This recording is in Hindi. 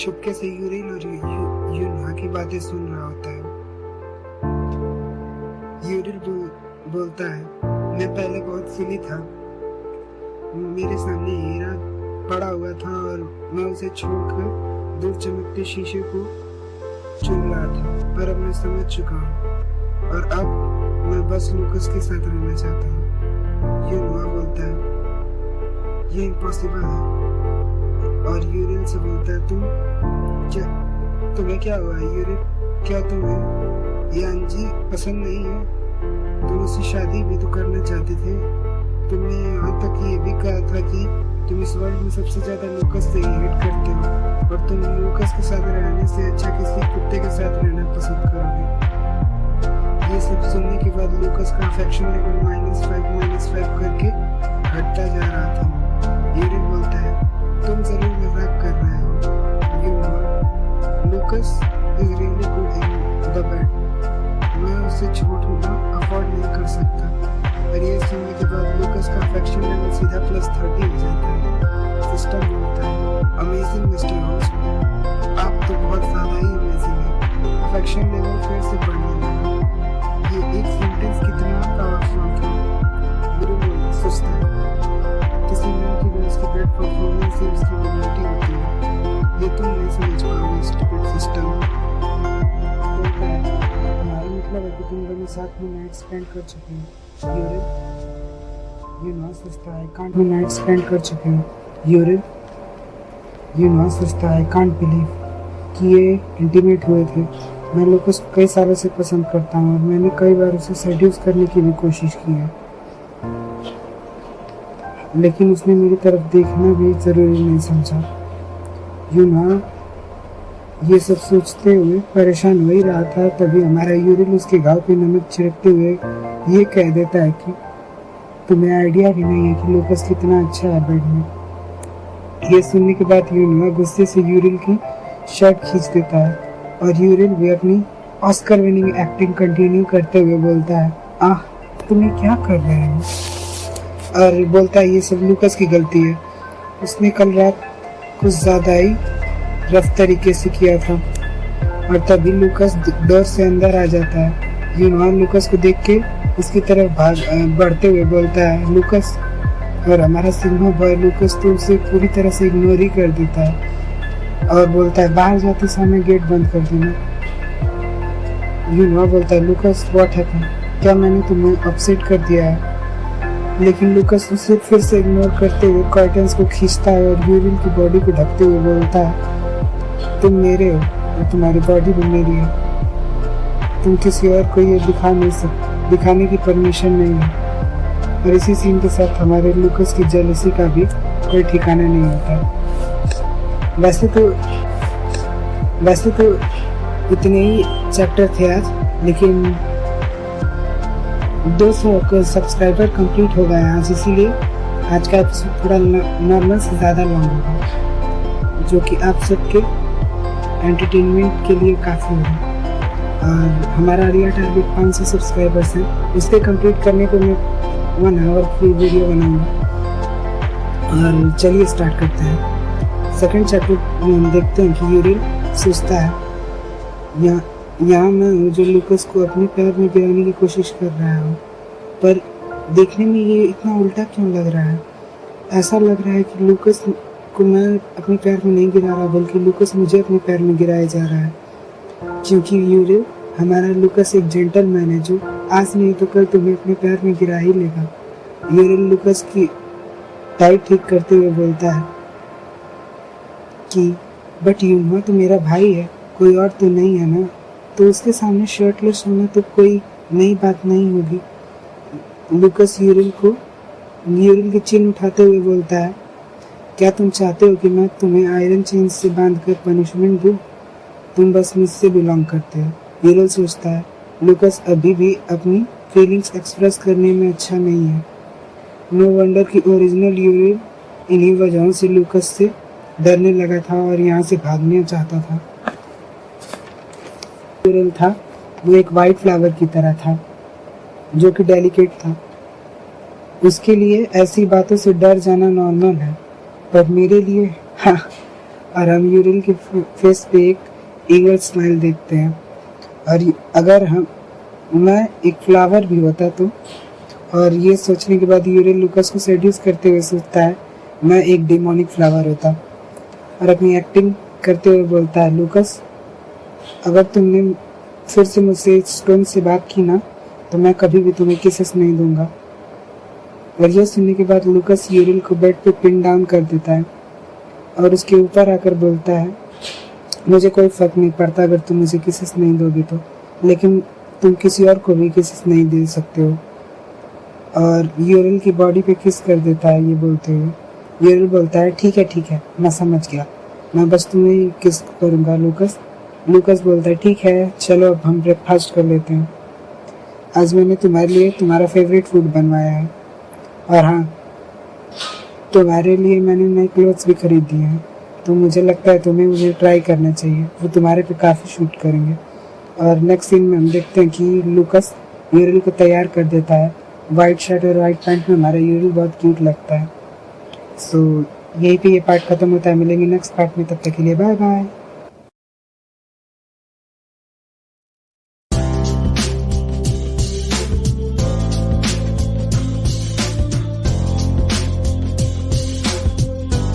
चुपके से यूरिन और यूना की बातें सुन रहा होता है। यूरिन बोलता है, मैं पहले बहुत सिली था। मेरे सामने हीरा पड़ा हुआ था और मैं उसे छोड़कर दूर चमकते शीशे को चुन रहा था, पर अब मैं समझ चुका हूँ और अब मैं बस लूकस के साथ रहना चाहता हूँ। यूना बोलता है, ये इम्पॉसिबल है। और यूरिन से बोलता है, तुम्हें क्या हुआ यूरिन? क्या तुम्हें यांजी पसंद नहीं है? तुम उससे शादी भी तो करना चाहते थे। तुमने यहाँ तक ये भी कहा था कि तुम इस वर्ल्ड में सबसे ज्यादा लूकस से ही हेट करते हो और तुम लूकस के साथ रहने से अच्छा किसी कुत्ते के साथ रहना पसंद करोगे। ये सब सुनने के बाद लूकस का अफेक्शन लेवल -5 करके घटता जा रहा था। यूरिन बोलता है, तुम जरूर मजाक कर रहे हो। You know, Lucas is really good in the bed. मैं उसे छोड़ना अफोर्ड नहीं कर सकता। और ये सुनने के बाद लूकस का अफेक्शन लेवल सीधा +30 हो जाता है। सिस्टम बोलता है, अमेजिंग मिस्टर होस्ट, आप तो बहुत ज़्यादा ही अमेजिंग है। अफेक्शन लेवल फिर से बढ़ने लगा। ये एक सेंटेंस कितना पावरफुल था। गुरु सोचता है, किसी मैन की भी उसकी बेड परफॉर्मेंस से उसकी डिग्निटी होती है। ये तुम नहीं समझ पाओगे स्टूपिड सिस्टम। बोलता है, तुम्हारा मतलब है कि तुम दोनों साथ में नाइट स्पेंड कर चुके हो। यूरिन सोचता है, कांट में नाइट स्पेंड कर चुके हो। यूरिन सोचता है, कांट बिलीव कि ये इंटीमेट हुए थे। मैं लूकस को कई सालों से पसंद करता हूँ और मैंने कई बार उसे सेड्यूस करने की भी कोशिश की है, लेकिन उसने मेरी तरफ देखना भी जरूरी नहीं समझा। यूना ये सब सोचते हुए परेशान हो ही रहा था, तभी हमारा यूरिन उसके घाव पे नमक छिड़कते हुए ये कह देता है कि तुम्हें आइडिया भी नहीं है कि लूकस कितना अच्छा है बेड में। ये सुनने के बाद यूना गुस्से से यूरिन की शर्ट खींच देता है और यूरिन भी अपनी ऑस्कर विनिंग एक्टिंग कंटिन्यू करते हुए बोलता है, आह तुम ये क्या कर रहे हो? और बोलता है, ये सब लूकस की गलती है। उसने कल रात कुछ ज़्यादा ही रफ तरीके से किया था। और तभी लूकस डर से अंदर आ जाता है। यूना लूकस को देख के उसकी तरफ बढ़ते हुए बोलता है, लूकस। और हमारा सिग्मा बॉय लूकस तो उसे पूरी तरह से इग्नोर ही कर देता है और बोलता है, बाहर जाते समय गेट बंद कर देना। यूना बोलता है, लूकस व्हाट हैपेंड? क्या मैंने तुम्हें अपसेट कर दिया है? लेकिन लूकस उसे फिर से इग्नोर करते हुए कर्टन्स को खींचता है और यूरिन की बॉडी को ढकते हुए बोलता है, तुम मेरे हो और तुम्हारी बॉडी भी मेरी है। तुम किसी और को ये दिखाने की परमिशन नहीं है। और इसी सीन के साथ हमारे लूकस की जेलसी का भी कोई ठिकाना नहीं होता। वैसे तो इतने ही चैप्टर थे आज, लेकिन 200 सब्सक्राइबर कंप्लीट हो गए आज, इसीलिए आज का एपिसोड थोड़ा नॉर्मल से ज़्यादा लॉन्ग होगा, जो कि आप सबके एंटरटेनमेंट के लिए काफ़ी होगा। और हमारा अगला टारगेट 500 सब्सक्राइबर्स हैं। उसके कंप्लीट करने को मैं 1 आवर की वीडियो बनाऊंगा। और चलिए स्टार्ट करते हैं। सेकंड चैप्टर में हम देखते हैं कि यूरिन सोचता है, यहाँ मैं हूँ जो लूकस को अपने पैर में गिराने की कोशिश कर रहा हूँ, पर देखने में ये इतना उल्टा क्यों लग रहा है? ऐसा लग रहा है कि लूकस को मैं अपने पैर में नहीं गिरा रहा, बल्कि लूकस मुझे अपने पैर में गिराया जा रहा है। क्योंकि यूरिन, हमारा लूकस एक जेंटलमैन है जो आज नहीं तो कल तुम्हें अपने पैर में गिरा ही लेगा। यूरिन लूकस की टाई ठीक करते हुए बोलता है कि बट यूना तो मेरा भाई है, कोई और तो नहीं है ना, तो उसके सामने शर्टलेस होना तो कोई नई बात नहीं होगी। लूकस यूरिन की चिन्ह उठाते हुए बोलता है, क्या तुम चाहते हो कि मैं तुम्हें आयरन चेन से बांधकर पनिशमेंट दूं? तुम बस मुझसे बिलोंग करते हो। यूरिन सोचता है, लूकस अभी भी अपनी फीलिंग्स एक्सप्रेस करने में अच्छा नहीं है। नो वंडर कि ओरिजिनल यूरिन इन्हीं वजहों से लूकस से डरने लगा था और यहाँ से भागना चाहता था। यूरिन था वो एक वाइट फ्लावर की तरह था, जो कि डेलिकेट था। उसके लिए ऐसी बातों से डर जाना नॉर्मल है, पर मेरे लिए और हम यूरिल के फेस पे एक ईगल स्माइल देखते हैं। और अगर मैं एक फ्लावर भी होता तो, और ये सोचने के बाद यूरिल लूकास को सेड्यूस करते हुए सोचता है मैं एक डेमोनिक फ्लावर होता, और अपनी एक्टिंग करते हुए बोलता है लूकास अगर तुमने फिर से मुझसे स्टोन से बात की ना तो मैं कभी भी तुम्हें किसेस नहीं दूंगा। और यह सुनने के बाद लूकास यूरिल को बेड पे पिन डाउन कर देता है और उसके ऊपर आकर बोलता है मुझे कोई फर्क नहीं पड़ता अगर तुम मुझे किसेस नहीं दोगे तो, लेकिन तुम किसी और को भी किसेस नहीं दे सकते हो। और यूरिल की बॉडी पे किस कर देता है ये बोलते हुए। यूरिल बोलता है ठीक है मैं समझ गया, मैं बस तुम्हें किस करूँगा लूकास। लूकास बोलता है ठीक है चलो अब हम ब्रेकफास्ट कर लेते हैं, आज मैंने तुम्हारे लिए तुम्हारा फेवरेट फूड बनवाया है, और हाँ तुम्हारे लिए मैंने नए क्लोथ्स भी खरीद दिए हैं, तो मुझे लगता है तुम्हें मुझे ट्राई करना चाहिए, वो तुम्हारे पे काफ़ी शूट करेंगे। और नेक्स्ट सीन में हम देखते हैं कि लूकास यूरिल को तैयार कर देता है, वाइट शर्ट और वाइट पैंट में हमारा यूरिल बहुत क्यूट लगता है। सो यहीं पे ये पार्ट खत्म होता है, मिलेंगे नेक्स्ट पार्ट में, तब तक के लिए बाय बाय।